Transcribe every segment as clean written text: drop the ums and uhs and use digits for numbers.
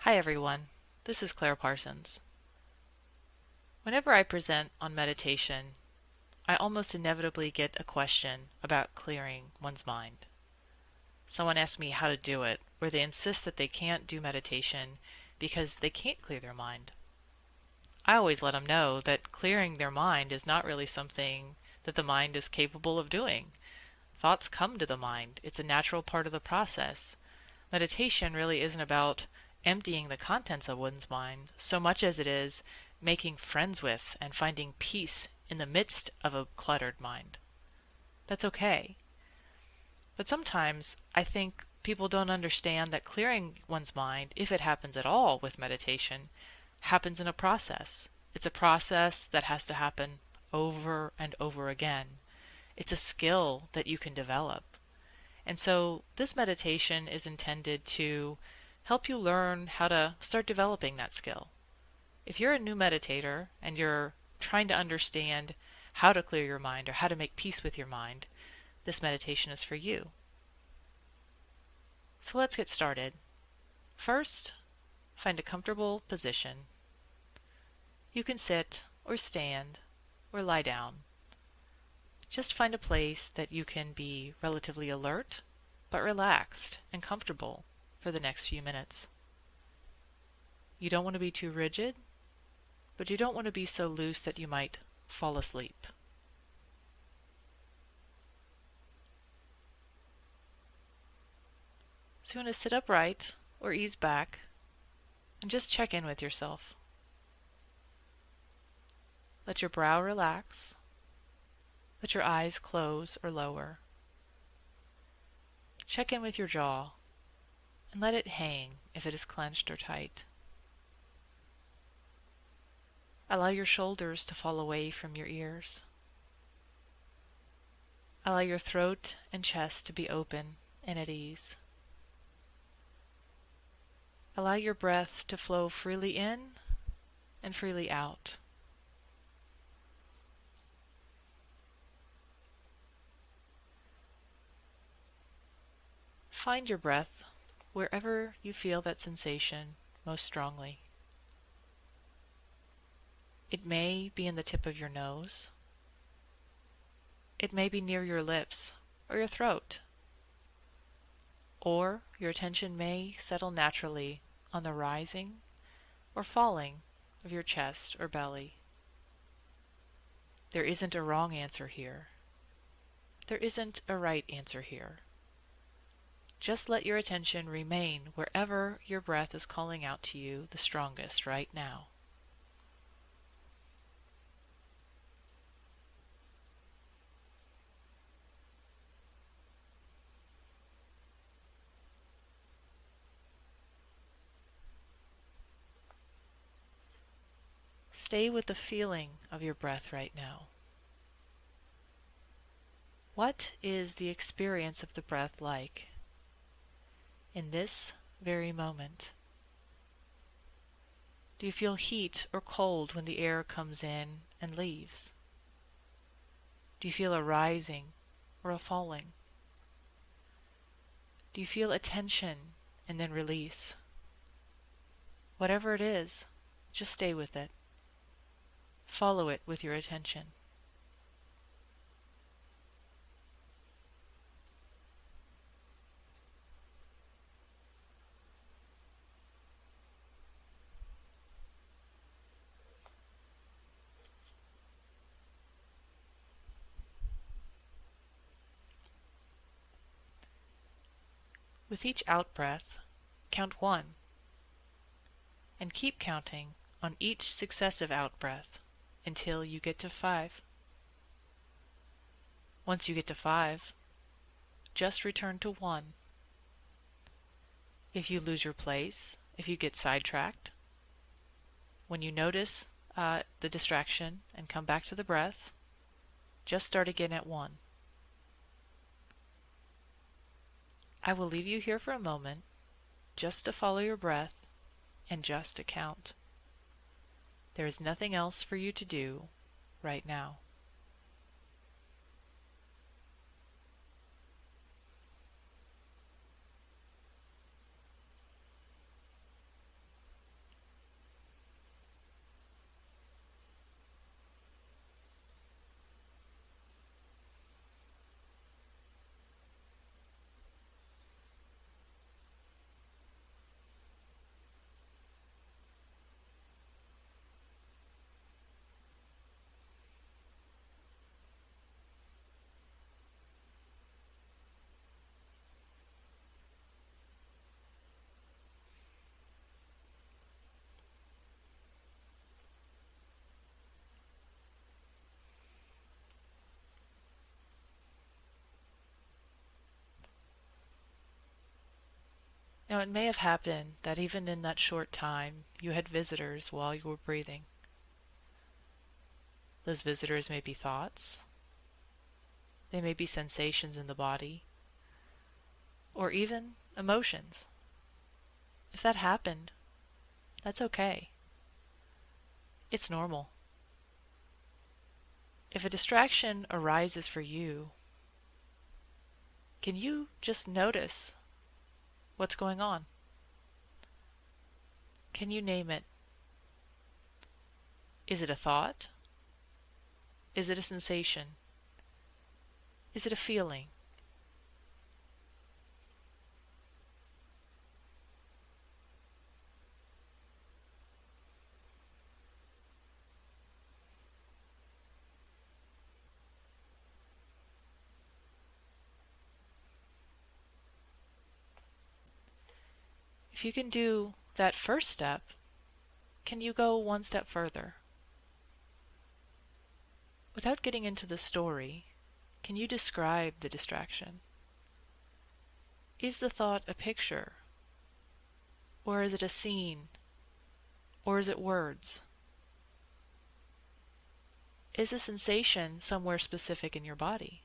Hi everyone, this is Claire Parsons. Whenever I present on meditation, I almost inevitably get a question about clearing one's mind. Someone asks me how to do it, or they insist that they can't do meditation because they can't clear their mind. I always let them know that clearing their mind is not really something that the mind is capable of doing. Thoughts come to the mind. It's a natural part of the process. Meditation really isn't about emptying the contents of one's mind so much as it is making friends with and finding peace in the midst of a cluttered mind. That's okay. But sometimes I think people don't understand that clearing one's mind, if it happens at all with meditation, happens in a process. It's a process that has to happen over and over again. It's a skill that you can develop. And so this meditation is intended to help you learn how to start developing that skill. If you're a new meditator and you're trying to understand how to clear your mind or how to make peace with your mind, this meditation is for you. So let's get started. First, find a comfortable position. You can sit or stand or lie down. Just find a place that you can be relatively alert, but relaxed and comfortable for the next few minutes. You don't want to be too rigid, but you don't want to be so loose that you might fall asleep. So you want to sit upright or ease back and just check in with yourself. Let your brow relax. Let your eyes close or lower. Check in with your jaw and let it hang if it is clenched or tight. Allow your shoulders to fall away from your ears. Allow your throat and chest to be open and at ease. Allow your breath to flow freely in and freely out. Find your breath wherever you feel that sensation most strongly. It may be in the tip of your nose. It may be near your lips or your throat. Or your attention may settle naturally on the rising or falling of your chest or belly. There isn't a wrong answer here. There isn't a right answer here. Just let your attention remain wherever your breath is calling out to you the strongest right now. Stay with the feeling of your breath right now. What is the experience of the breath like in this very moment? Do you feel heat or cold when the air comes in and leaves? Do you feel a rising or a falling? Do you feel a tension and then release? Whatever it is, just stay with it. Follow it with your attention. With each out-breath, count 1, and keep counting on each successive out-breath until you get to 5. Once you get to 5, just return to 1. If you lose your place, if you get sidetracked, when you notice the distraction and come back to the breath, just start again at 1. I will leave you here for a moment just to follow your breath and just to count. There is nothing else for you to do right now. Now, it may have happened that even in that short time, you had visitors while you were breathing. Those visitors may be thoughts, they may be sensations in the body, or even emotions. If that happened, that's okay. It's normal. If a distraction arises for you, can you just notice what's going on? Can you name it? Is it a thought? Is it a sensation? Is it a feeling? If you can do that first step, can you go one step further? Without getting into the story, can you describe the distraction? Is the thought a picture? Or is it a scene? Or is it words? Is the sensation somewhere specific in your body?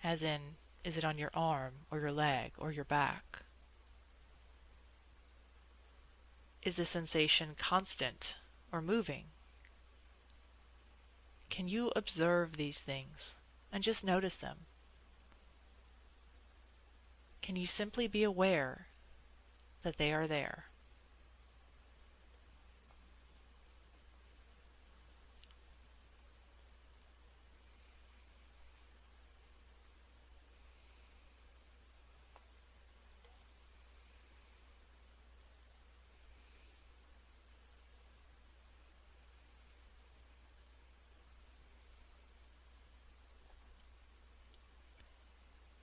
As in, is it on your arm or your leg or your back? Is the sensation constant or moving? Can you observe these things and just notice them? Can you simply be aware that they are there?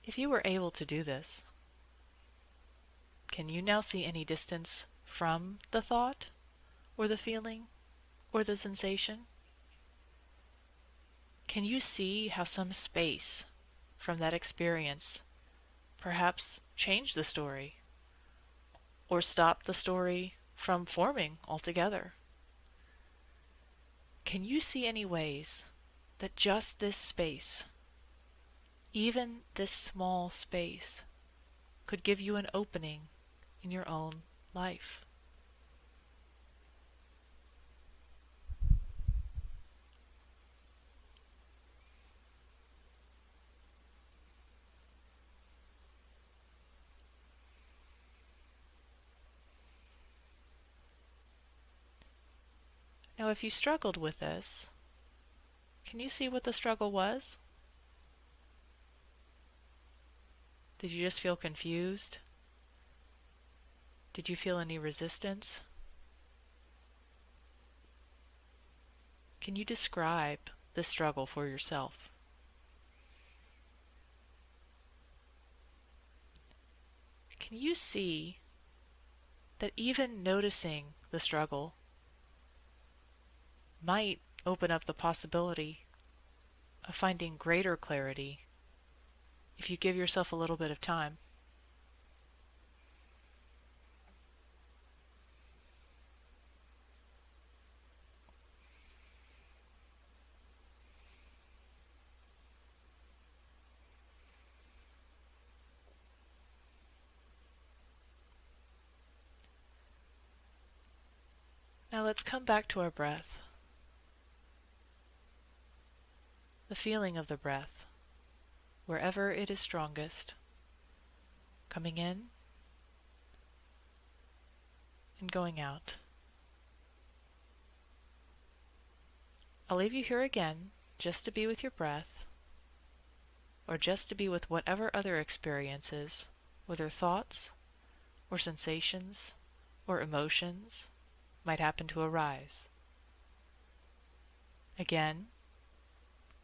If you were able to do this, can you now see any distance from the thought, or the feeling, or the sensation? Can you see how some space from that experience perhaps changed the story, or stopped the story from forming altogether? Can you see any ways that just this space, even this small space, could give you an opening in your own life? Now, if you struggled with this, can you see what the struggle was? Did you just feel confused? Did you feel any resistance? Can you describe the struggle for yourself? Can you see that even noticing the struggle might open up the possibility of finding greater clarity if you give yourself a little bit of time? Now let's come back to our breath. The feeling of the breath, wherever it is strongest, coming in and going out. I'll leave you here again just to be with your breath, or just to be with whatever other experiences, whether thoughts or sensations or emotions, might happen to arise. Again,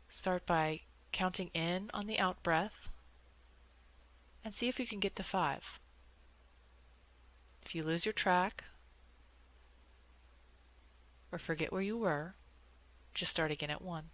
start by counting in on the out-breath and see if you can get to 5. If you lose your track or forget where you were, just start again at 1.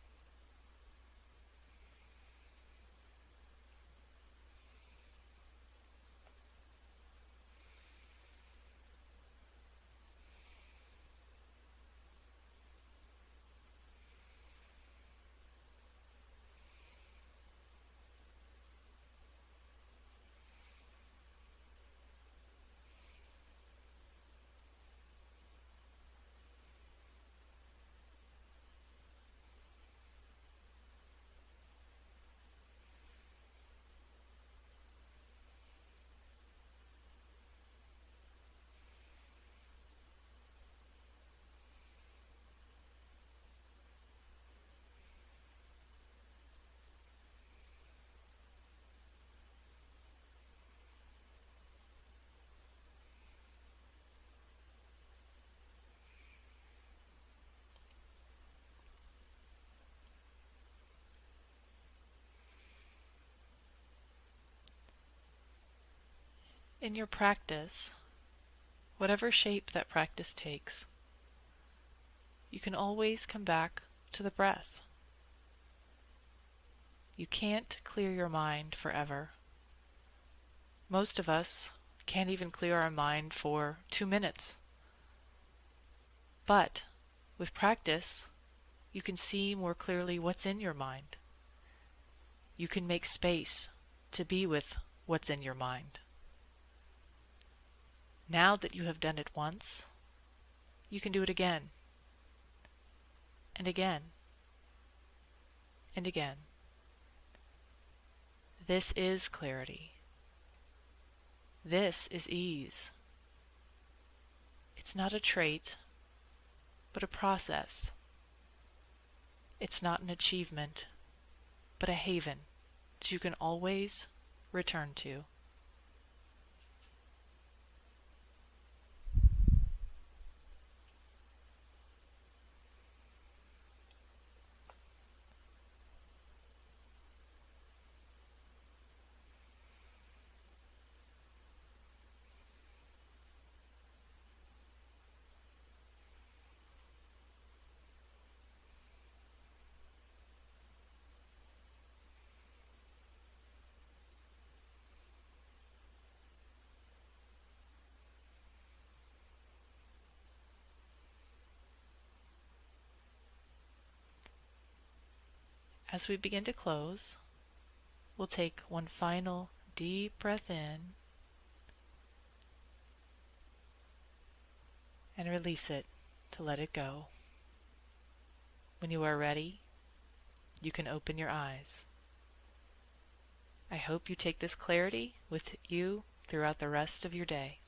In your practice, whatever shape that practice takes, you can always come back to the breath. You can't clear your mind forever. Most of us can't even clear our mind for 2 minutes. But with practice, you can see more clearly what's in your mind. You can make space to be with what's in your mind. Now that you have done it once, you can do it again, and again, and again. This is clarity. This is ease. It's not a trait, but a process. It's not an achievement, but a haven that you can always return to. As we begin to close, we'll take one final deep breath in and release it to let it go. When you are ready, you can open your eyes. I hope you take this clarity with you throughout the rest of your day.